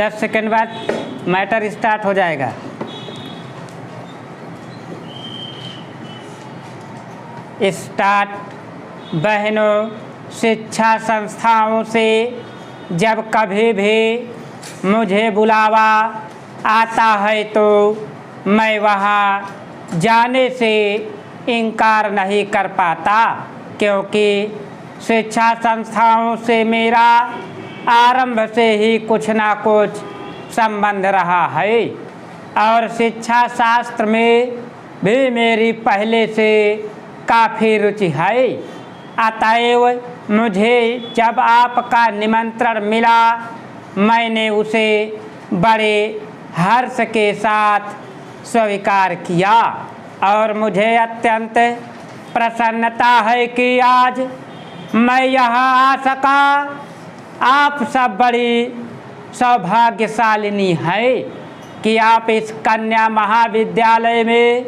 10 second बाद matter start हो जाएगा। स्टार्ट। बहनों, शिक्षा संस्थाओं से जब कभी भी मुझे बुलावा आता है तो मैं वहाँ जाने से इनकार नहीं कर पाता, क्योंकि शिक्षा संस्थाओं से मेरा आरंभ से ही कुछ ना कुछ संबंध रहा है और शिक्षा शास्त्र में भी मेरी पहले से काफ़ी रुचि है। अतएव मुझे जब आपका निमंत्रण मिला मैंने उसे बड़े हर्ष के साथ स्वीकार किया और मुझे अत्यंत प्रसन्नता है कि आज मैं यहाँ आ सका। आप सब बड़ी सौभाग्यशालिनी है कि आप इस कन्या महाविद्यालय में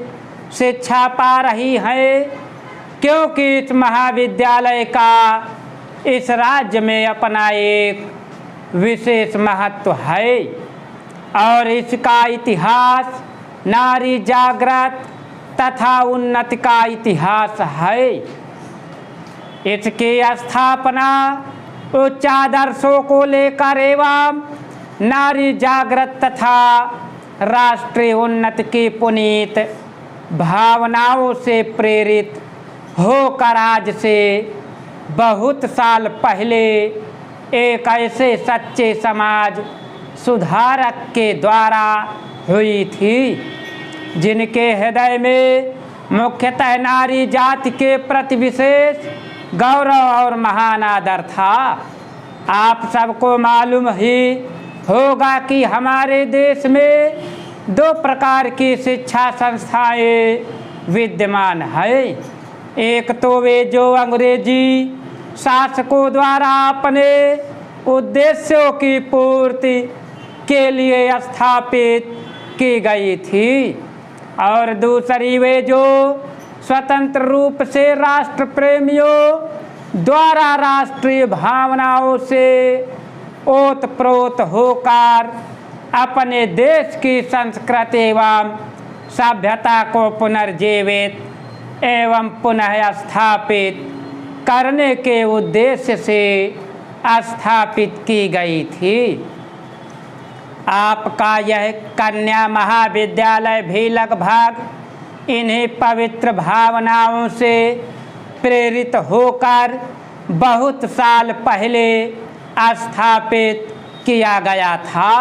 शिक्षा पा रही हैं, क्योंकि इस महाविद्यालय का इस राज्य में अपना एक विशेष महत्व है और इसका इतिहास नारी जागृत तथा उन्नति का इतिहास है। इसकी स्थापना उच्च आदर्शों को लेकर एवं नारी जागृत तथा राष्ट्रीय उन्नति की पुनीत भावनाओं से प्रेरित होकर आज से बहुत साल पहले एक ऐसे सच्चे समाज सुधारक के द्वारा हुई थी जिनके हृदय में मुख्यतः नारी जाति के प्रति विशेष गौरव और महान आदर था। आप सबको मालूम ही होगा कि हमारे देश में 2 प्रकार की शिक्षा संस्थाएं विद्यमान है। एक तो वे जो अंग्रेजी शासकों द्वारा अपने उद्देश्यों की पूर्ति के लिए स्थापित की गई थी और दूसरी वे जो स्वतंत्र रूप से राष्ट्र प्रेमियों द्वारा राष्ट्रीय भावनाओं से ओतप्रोत होकर अपने देश की संस्कृति एवं सभ्यता को पुनर्जीवित एवं पुनः स्थापित करने के उद्देश्य से स्थापित की गई थी। आपका यह कन्या महाविद्यालय भी लगभग इन्हीं पवित्र भावनाओं से प्रेरित होकर बहुत साल पहले स्थापित किया गया था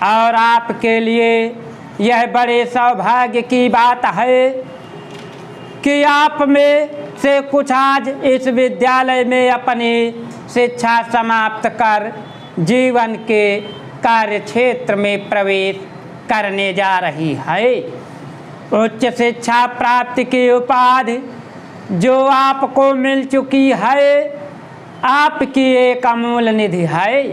और आपके लिए यह बड़े सौभाग्य की बात है कि आप में से कुछ आज इस विद्यालय में अपनी शिक्षा समाप्त कर जीवन के कार्य क्षेत्र में प्रवेश करने जा रही है। उच्च शिक्षा प्राप्ति की उपाधि जो आपको मिल चुकी है आपकी एक अमूल्य निधि है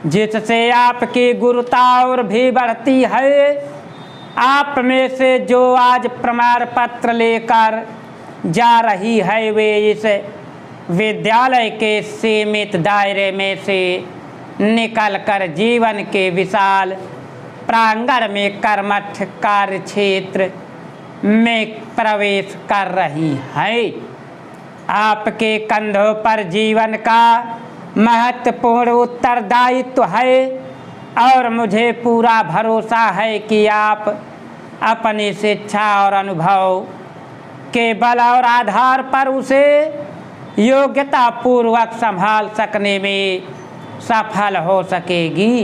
जिससे आपकी गुरुता और भी बढ़ती है। आप में से जो आज प्रमाण पत्र लेकर जा रही है वे इस विद्यालय के सीमित दायरे में से निकलकर जीवन के विशाल प्रांगण में कर्मठ कार्य क्षेत्र में प्रवेश कर रही है। आपके कंधों पर जीवन का महत्वपूर्ण उत्तरदायित्व है और मुझे पूरा भरोसा है कि आप अपनी शिक्षा और अनुभव के बल और आधार पर उसे योग्यता पूर्वक संभाल सकने में सफल हो सकेगी।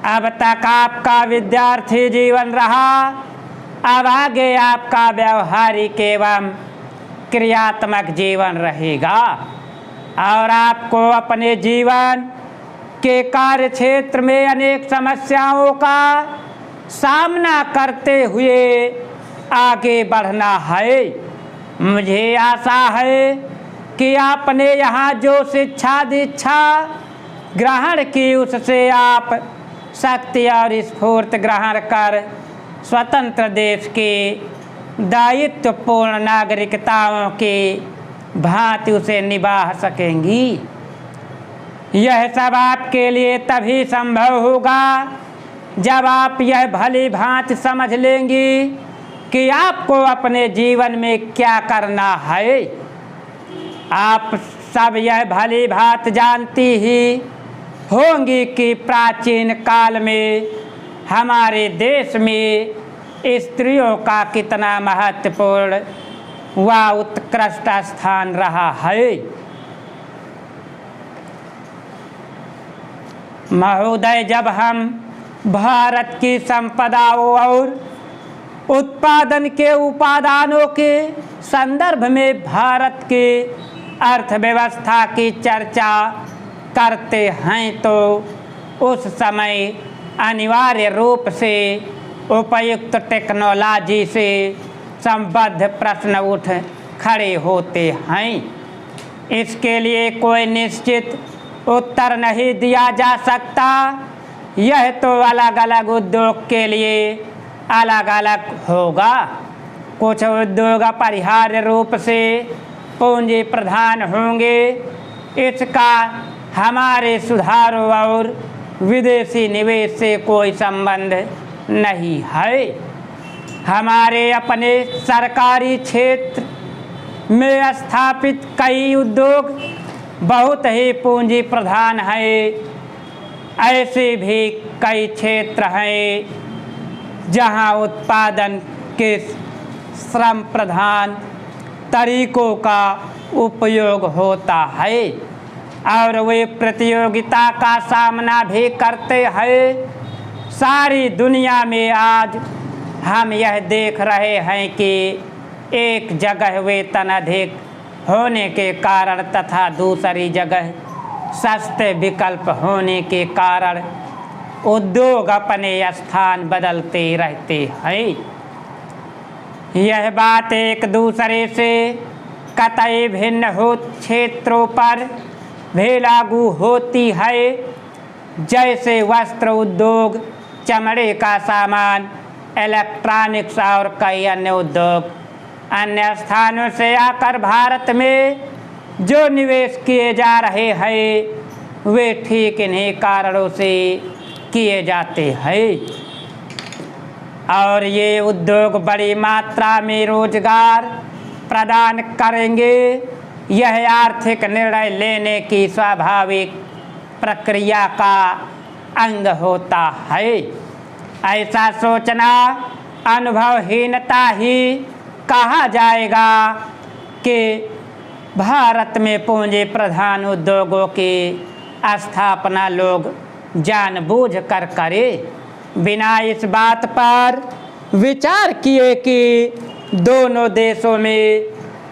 अब तक आपका विद्यार्थी जीवन रहा, अब आगे आपका व्यवहारिक एवं क्रियात्मक जीवन रहेगा और आपको अपने जीवन के कार्य क्षेत्र में अनेक समस्याओं का सामना करते हुए आगे बढ़ना है। मुझे आशा है कि आपने यहाँ जो शिक्षा दीक्षा ग्रहण की उससे आप शक्ति और स्फूर्ति ग्रहण कर स्वतंत्र देश के दायित्वपूर्ण नागरिकताओं के भांति उसे निभा सकेंगी। यह सब आपके लिए तभी संभव होगा जब आप यह भली भांति समझ लेंगी कि आपको अपने जीवन में क्या करना है। आप सब यह भली भांति जानती ही होंगी कि प्राचीन काल में हमारे देश में स्त्रियों का कितना महत्वपूर्ण व उत्कृष्ट स्थान रहा है। महोदय, जब हम भारत की संपदाओं और उत्पादन के उपादानों के संदर्भ में भारत की अर्थव्यवस्था की चर्चा करते हैं तो उस समय अनिवार्य रूप से उपयुक्त टेक्नोलॉजी से संबद्ध प्रश्न उठ खड़े होते हैं। इसके लिए कोई निश्चित उत्तर नहीं दिया जा सकता। यह तो अलग अलग उद्योग के लिए अलग अलग होगा। कुछ उद्योग अपरिहार्य रूप से पूंजी प्रधान होंगे। इसका हमारे सुधारों और विदेशी निवेश से कोई संबंध नहीं है। हमारे अपने सरकारी क्षेत्र में स्थापित कई उद्योग बहुत ही पूंजी प्रधान है। ऐसे भी कई क्षेत्र हैं जहां उत्पादन के श्रम प्रधान तरीकों का उपयोग होता है और वे प्रतियोगिता का सामना भी करते हैं। सारी दुनिया में आज हम यह देख रहे हैं कि एक जगह वेतन अधिक होने के कारण तथा दूसरी जगह सस्ते विकल्प होने के कारण उद्योग अपने स्थान बदलते रहते हैं। यह बात एक दूसरे से कतई भिन्न हो क्षेत्रों पर भी लागू होती है। जैसे वस्त्र उद्योग, चमड़े का सामान, इलेक्ट्रॉनिक्स और कई अन्य उद्योग अन्य स्थानों से आकर भारत में जो निवेश किए जा रहे हैं वे ठीक इन्हीं कारणों से किए जाते हैं और ये उद्योग बड़ी मात्रा में रोजगार प्रदान करेंगे। यह आर्थिक निर्णय लेने की स्वाभाविक प्रक्रिया का अंग होता है। ऐसा सोचना अनुभवहीनता ही कहा जाएगा कि भारत में पूंजी प्रधान उद्योगों की स्थापना लोग जानबूझकर करें बिना इस बात पर विचार किए कि दोनों देशों में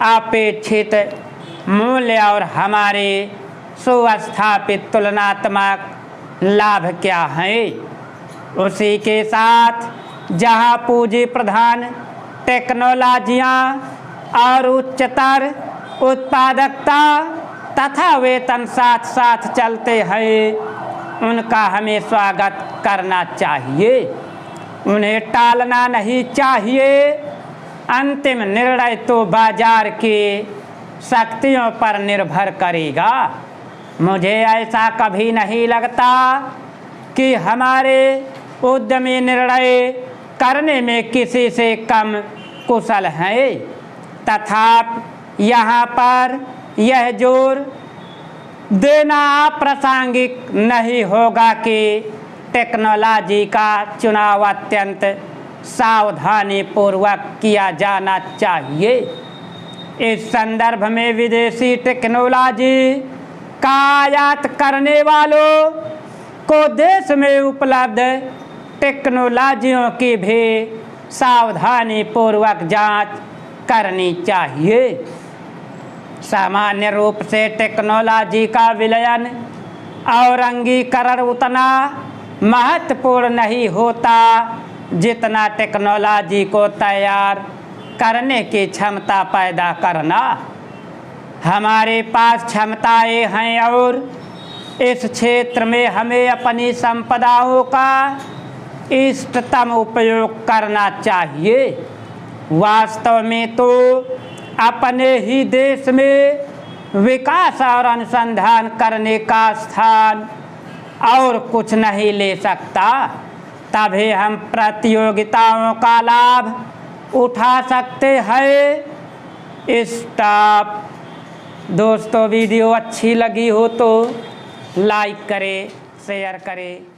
अपेक्षित मूल्य और हमारे सुस्थापित तुलनात्मक लाभ क्या हैं। उसी के साथ जहां पूंजी प्रधान टेक्नोलॉजियां और उच्चतर उत्पादकता तथा वेतन साथ साथ चलते हैं, उनका हमें स्वागत करना चाहिए, उन्हें टालना नहीं चाहिए। अंतिम निर्णय तो बाजार की शक्तियों पर निर्भर करेगा। मुझे ऐसा कभी नहीं लगता कि हमारे उद्यमी निर्णय करने में किसी से कम कुशल हैं। तथापि यहाँ पर यह जोर देना अप्रासंगिक नहीं होगा कि टेक्नोलॉजी का चुनाव अत्यंत सावधानी पूर्वक किया जाना चाहिए। इस संदर्भ में विदेशी टेक्नोलॉजी का आयात करने वालों को देश में उपलब्ध टेक्नोलॉजियों की भी सावधानी पूर्वक जांच करनी चाहिए। सामान्य रूप से टेक्नोलॉजी का विलयन और अंगीकरण उतना महत्वपूर्ण नहीं होता जितना टेक्नोलॉजी को तैयार करने की क्षमता पैदा करना। हमारे पास क्षमताएं हैं और इस क्षेत्र में हमें अपनी संपदाओं का इष्टतम उपयोग करना चाहिए। वास्तव में तो अपने ही देश में विकास और अनुसंधान करने का स्थान और कुछ नहीं ले सकता, तभी हम प्रतियोगिताओं का लाभ उठा सकते हैं। स्टॉप। दोस्तों वीडियो अच्छी लगी हो तो लाइक करें, शेयर करें।